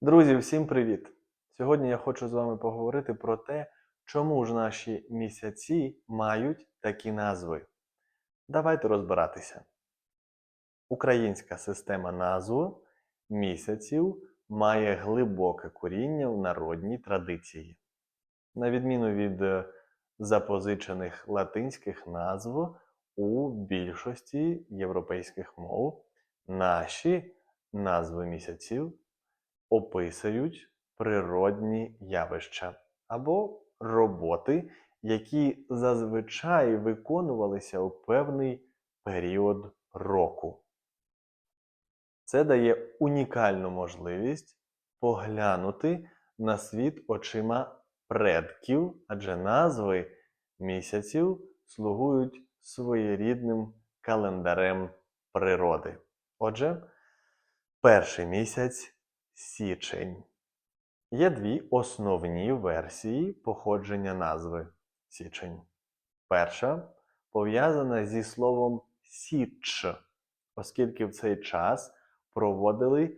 Друзі, всім привіт! Сьогодні я хочу з вами поговорити про те, чому ж наші місяці мають такі назви. Давайте розбиратися. Українська система назв місяців має глибоке коріння в народній традиції. На відміну від запозичених латинських назв у більшості європейських мов, наші назви місяців описують природні явища або роботи, які зазвичай виконувалися у певний період року. Це дає унікальну можливість поглянути на світ очима предків, адже назви місяців слугують своєрідним календарем природи. Отже, перший місяць – січень. Є дві основні версії походження назви січень. Перша пов'язана зі словом «січ», оскільки в цей час проводили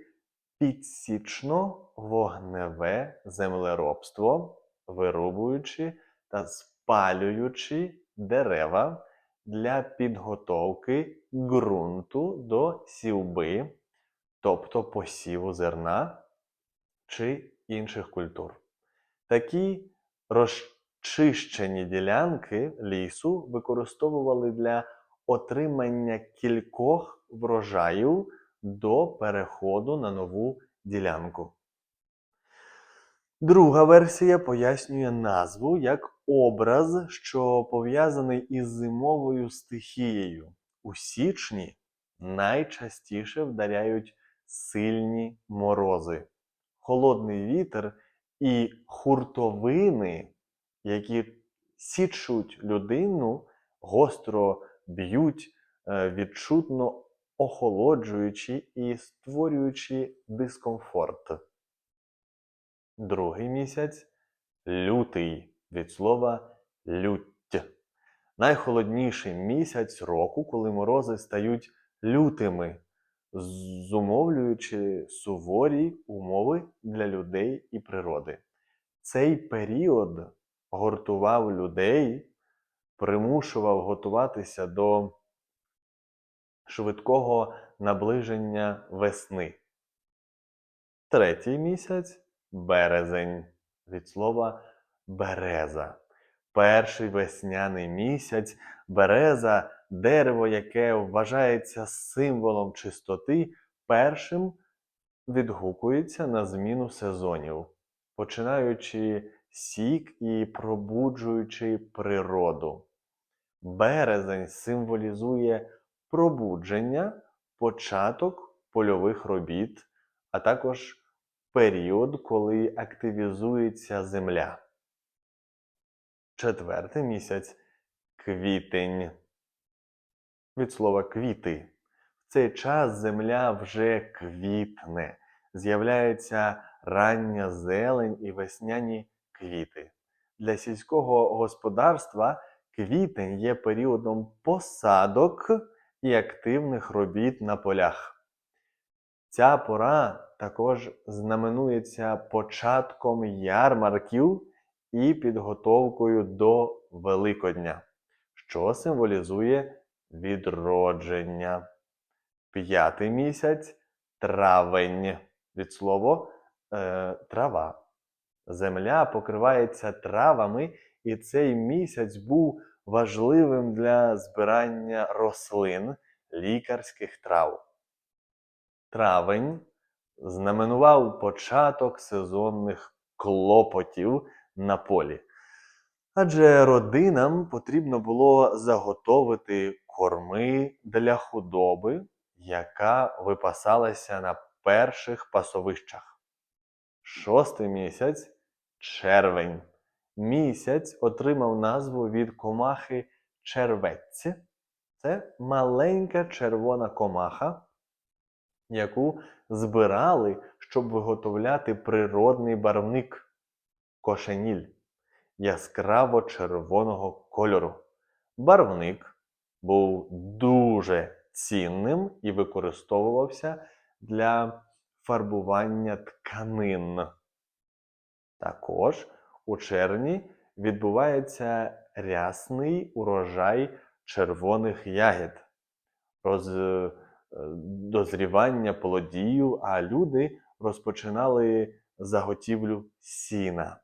підсічно-вогневе землеробство, вирубуючи та спалюючи дерева для підготовки ґрунту до сівби, тобто посіву зерна чи інших культур. Такі розчищені ділянки лісу використовували для отримання кількох врожаїв до переходу на нову ділянку. Друга версія пояснює назву як образ, що пов'язаний із зимовою стихією. У січні найчастіше вдаряють сильні морози. Холодний вітер і хуртовини, які січуть людину, гостро б'ють, відчутно охолоджуючи і створюючи дискомфорт. Другий місяць – лютий, від слова «лють». Найхолодніший місяць року, коли морози стають лютими, зумовлюючи суворі умови для людей і природи. Цей період гуртував людей, примушував готуватися до швидкого наближення весни. Третій місяць – березень, від слова «береза». Перший весняний місяць – береза, дерево, яке вважається символом чистоти, першим відгукується на зміну сезонів, починаючи сік і пробуджуючи природу. Березень символізує пробудження, початок польових робіт, а також період, коли активізується земля. Четвертий місяць – квітень, від слова «квіти». В цей час земля вже квітне, з'являється рання зелень і весняні квіти. Для сільського господарства квітень є періодом посадок і активних робіт на полях. Ця пора також знаменується початком ярмарків і підготовкою до Великодня, що символізує відродження. П'ятий місяць – травень, від слова трава. Земля покривається травами, і цей місяць був важливим для збирання рослин, лікарських трав. Травень знаменував початок сезонних клопотів на полі. Адже родинам потрібно було заготовити корми для худоби, яка випасалася на перших пасовищах. Шостий місяць – червень. Місяць отримав назву від комахи червець. Це маленька червона комаха, яку збирали, щоб виготовляти природний барвник – кошеніль яскраво-червоного кольору. Барвник був дуже цінним і використовувався для фарбування тканин. Також у червні відбувається рясний урожай червоних ягід, дозрівання плодів, а люди розпочинали заготівлю сіна.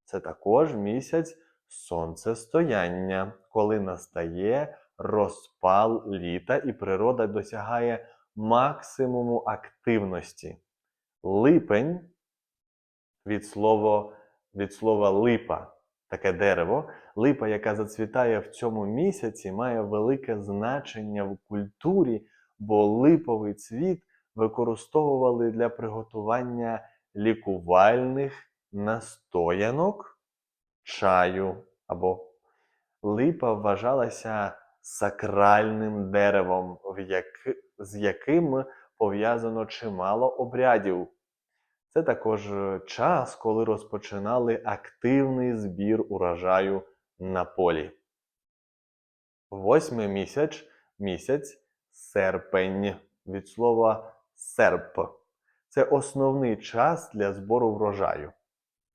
Це також місяць сонцестояння, коли настає розпал літа і природа досягає максимуму активності. Липень від слова липа, таке дерево. Липа, яка зацвітає в цьому місяці, має велике значення в культурі, бо липовий цвіт використовували для приготування лікувальних настоянок, чаю або липа вважалася сакральним деревом, з яким пов'язано чимало обрядів. Це також час, коли розпочинали активний збір урожаю на полі. 8-й місяць серпень, від слова серп. Це основний час для збору врожаю.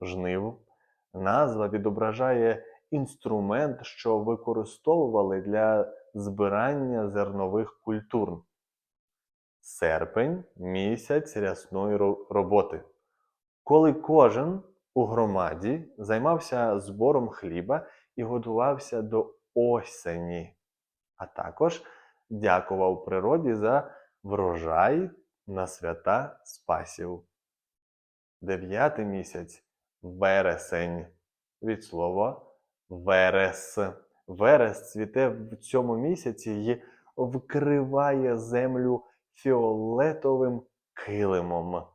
Жнив. Назва відображає інструмент, що використовували для збирання зернових культур. Серпень – місяць рясної роботи, коли кожен у громаді займався збором хліба і готувався до осені, а також дякував природі за врожай на свята Спасів. 9-й місяць – вересень, від слова верес. Верес цвіте в цьому місяці і вкриває землю фіолетовим килимом,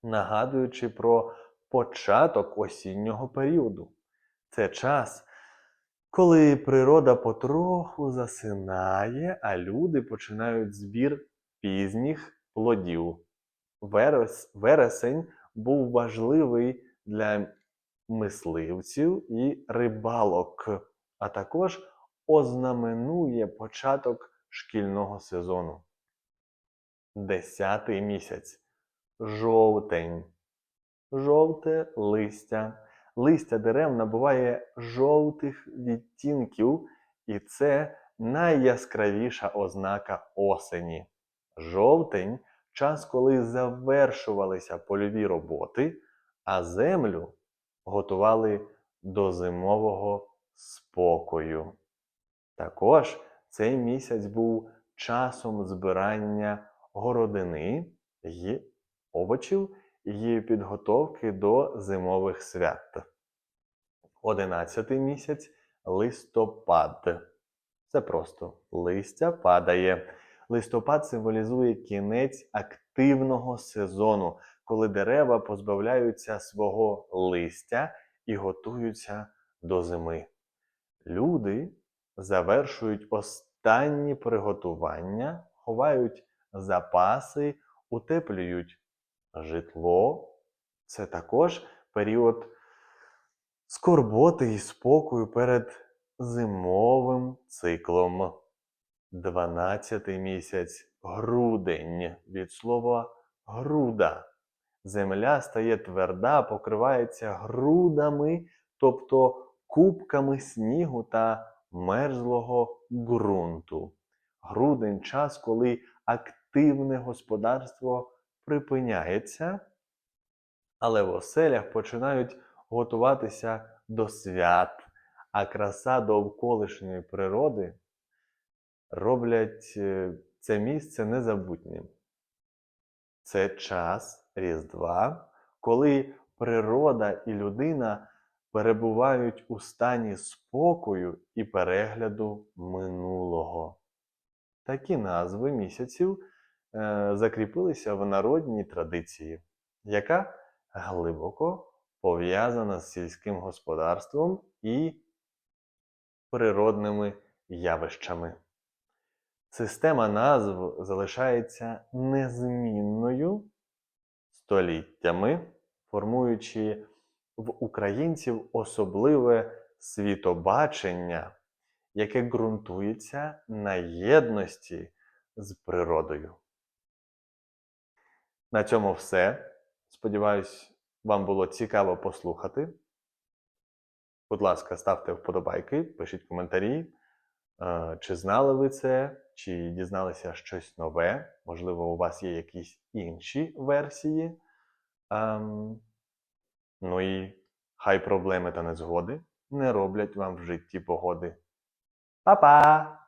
нагадуючи про початок осіннього періоду. Це час, коли природа потроху засинає, а люди починають збір пізніх плодів. Вересень був важливий для мисливців і рибалок, а також ознаменує початок шкільного сезону. 10-й місяць – жовтень. Жовте листя. Листя дерев набуває жовтих відтінків, і це найяскравіша ознака осені. Жовтень – час, коли завершувалися польові роботи, а землю готували до зимового спокою. Також цей місяць був часом збирання городини й овочів і підготовки до зимових свят. 11-й місяць – листопад. Це просто листя падає. Листопад символізує кінець активного сезону, коли дерева позбавляються свого листя і готуються до зими. Люди завершують останні приготування, ховають запаси, утеплюють житло. Це також період скорботи і спокою перед зимовим циклом. 12-й місяць – грудень, від слова груда. Земля стає тверда, покривається грудами, тобто купками снігу та мерзлого ґрунту. Грудень – час, коли активне господарство припиняється, але в оселях починають готуватися до свят, а краса довколишньої природи роблять це місце незабутнім. Це час Різдва, коли природа і людина перебувають у стані спокою і перегляду минулого. Такі назви місяців закріпилися в народній традиції, яка глибоко пов'язана з сільським господарством і природними явищами. Система назв залишається незмінною століттями, формуючи в українців особливе світобачення, яке ґрунтується на єдності з природою. На цьому все. Сподіваюсь, вам було цікаво послухати. Будь ласка, ставте вподобайки, пишіть коментарі. Чи знали ви це, чи дізналися щось нове? Можливо, у вас є якісь інші версії. Ну і хай проблеми та незгоди не роблять вам в житті погоди. Па-па!